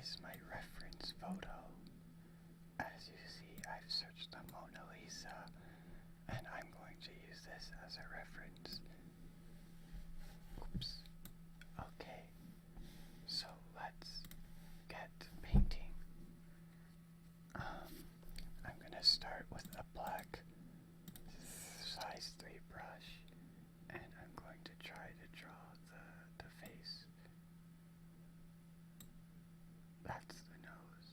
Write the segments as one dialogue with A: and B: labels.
A: is my reference photo. As you see, I've searched the Mona Lisa, and I'm going to use this as a reference. Oops. Okay, so let's get painting. I'm gonna start with a black size 3 brush, and I'm going to try to draw the face. That's the nose.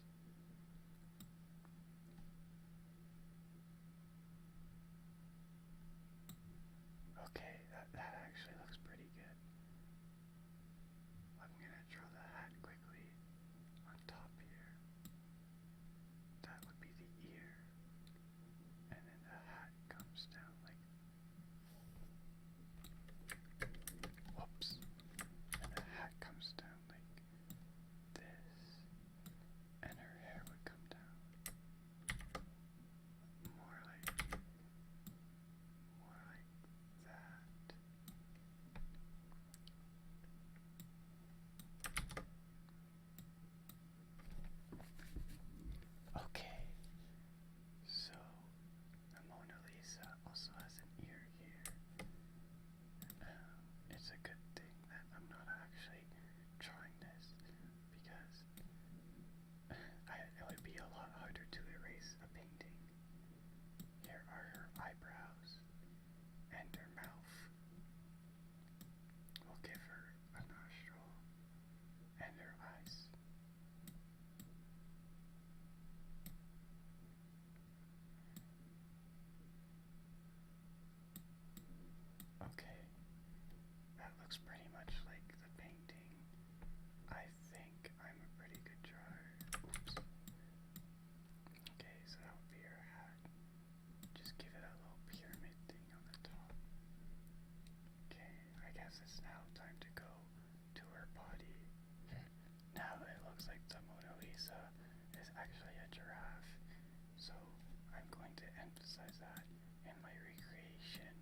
A: Okay, that actually looks pretty good. I'm gonna draw the hat quickly on top here. That would be the ear. And then the hat comes down like, whoops. And the hat comes down like this. And her hair would come down. More like that. Okay, so the Mona Lisa also has an ear here. It's a good thing that I'm not actually drawing this, because it would be a lot harder to erase a painting. Here are her eyebrows and her mouth. We'll give her a nostril and her eyes. Okay, that looks pretty much like the painting. I think I'm a pretty good drawer. Oops. Okay, so that would be her hat. Just give it a little pyramid thing on the top. Okay, I guess it's now time to go to her body. Now it looks like the Mona Lisa is actually a giraffe, so I'm going to emphasize that in my recreation.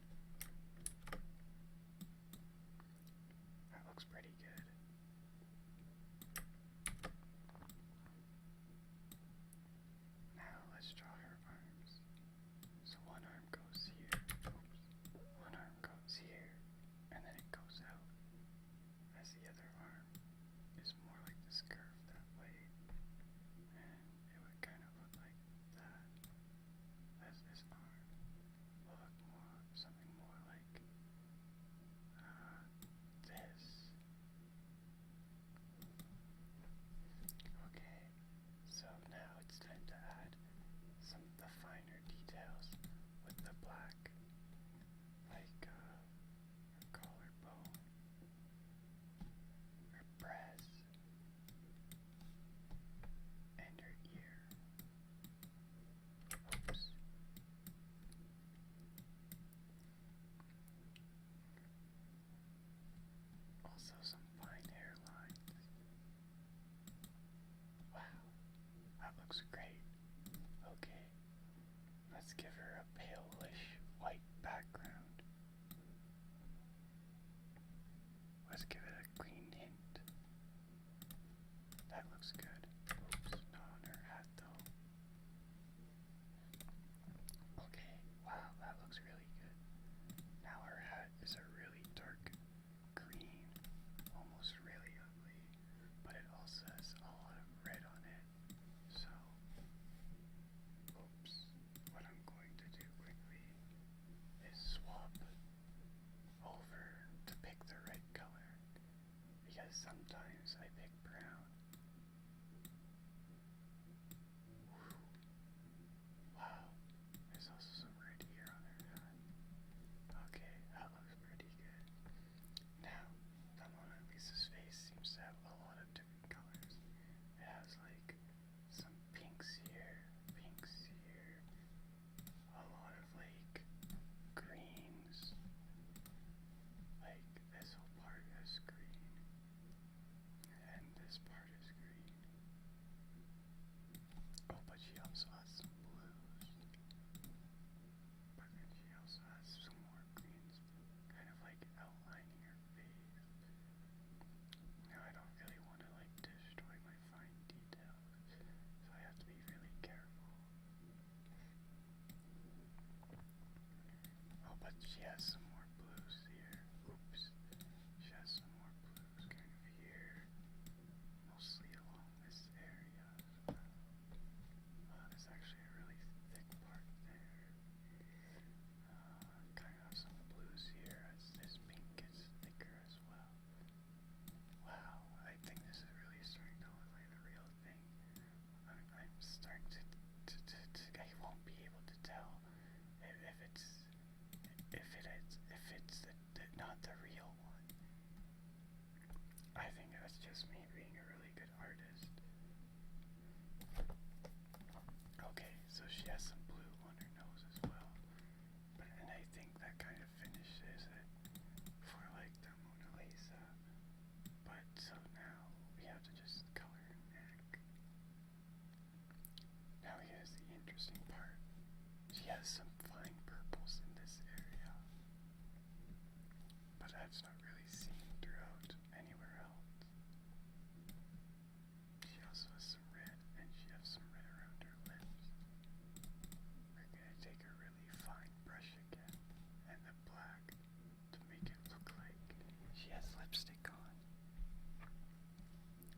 A: That looks pretty good. Now let's draw her arms. So one arm goes here. Oops. One arm goes here, and then it goes out. As the other arm is more like this curve that way. And it would kind of look like that. As this arm will look more, something more like this. Okay, so now it's time to add some of the finer details with the black, like her collarbone, her breast, and her ear. Oops. Also some fine hairlines. Wow, that looks great. Okay, let's give her a palish white background. Let's give it a green hint. That looks good. Oops, not on her hat though. Okay, wow, that looks really good. Now her hat is a really dark green, almost really ugly, but it also has a lot of red on it. So, oops, what I'm going to do quickly is swap over to pick the red color, because sometimes I pick brown. Whew. Wow, there's also some red here on her hat. Okay, that looks pretty good. Now, the Mona Lisa's face seems to have a lot of different colors. It has like some pinks here, a lot of like greens, like this whole part is green, She has some more blues here. Oops. She has some more blues kind of here. Mostly along this area as well. There's actually a really thick part there. Kind of some blues here as this pink gets thicker as well. Wow, I think this is really starting to look like the real thing. I'm starting to I won't be able to tell if it's not the real one. I think that's just me being a really good artist. Okay, so she has some blue on her nose as well. And I think that kind of finishes it for like the Mona Lisa. But so now we have to just color her neck. Now here's the interesting part. She has some fine purples in this area, but that's not really seen throughout anywhere else. She also has some red, and she has some red around her lips. We're gonna take a really fine brush again, and the black, to make it look like she has lipstick on.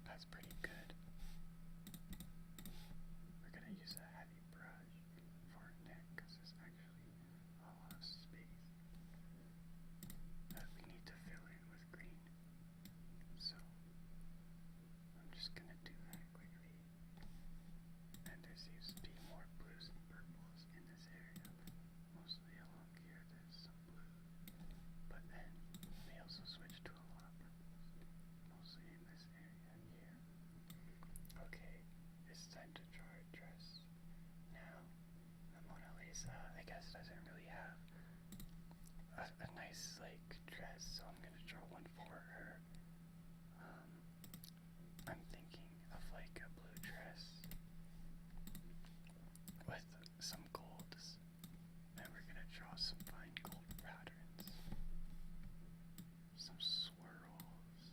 A: That's pretty good. We're gonna use a heavy brush for her neck because there's actually a lot of space that we need to fill in with green. So I'm just gonna do that quickly. And there seems to be more blues and purples in this area. Mostly along here there's some blue. But then we also switched to a lot of purples. Mostly in this area here. Okay, it's time to draw a dress. Now, the Mona Lisa, I guess, doesn't really have a nice, like, dress, so I'm gonna draw one for her. I'm thinking of, like, a blue dress with some golds, and we're gonna draw some fine gold patterns. Some swirls,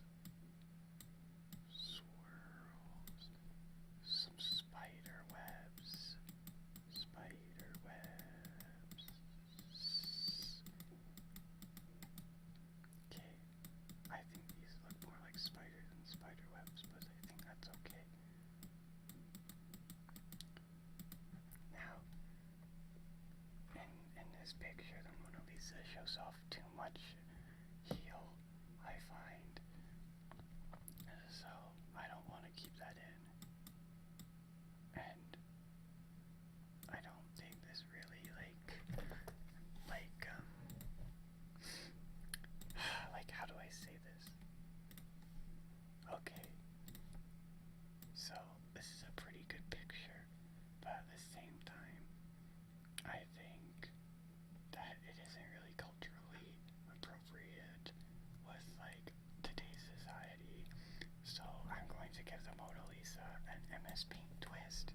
A: some spider webs. Okay, I think these look more like spiders than spider webs, but I think that's okay. Now, in this picture, the Mona Lisa shows off too much heel, I find. So I don't want to keep that in. And I don't think this really like how do I say this? Okay. So this is a pretty good picture, but at the same time, I think that it isn't really culturally appropriate with like today's society. So I'm going to give the Mona Lisa an MS Paint twist,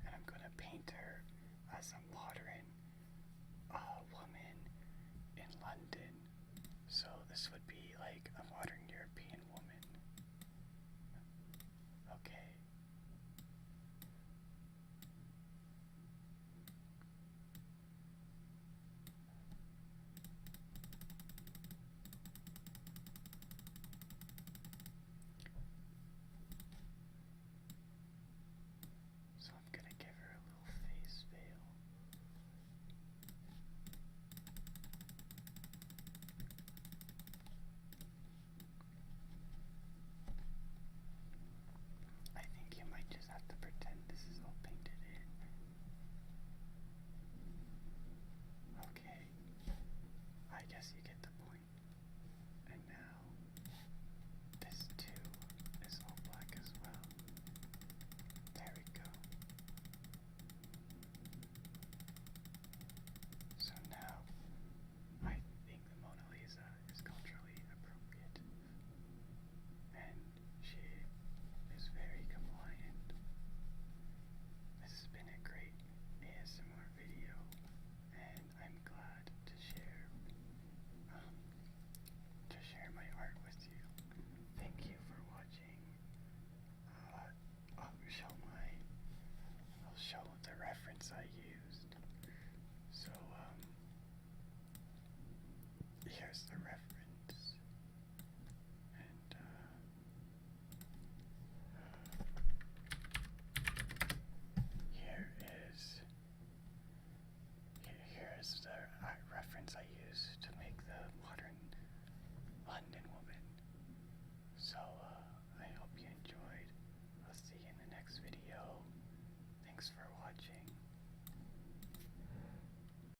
A: and I'm going to paint her as a modern woman in London. So this would be like a modern European woman. Okay. So I'm gonna give her a little face veil. So, I hope you enjoyed. I'll see you in the next video. Thanks for watching.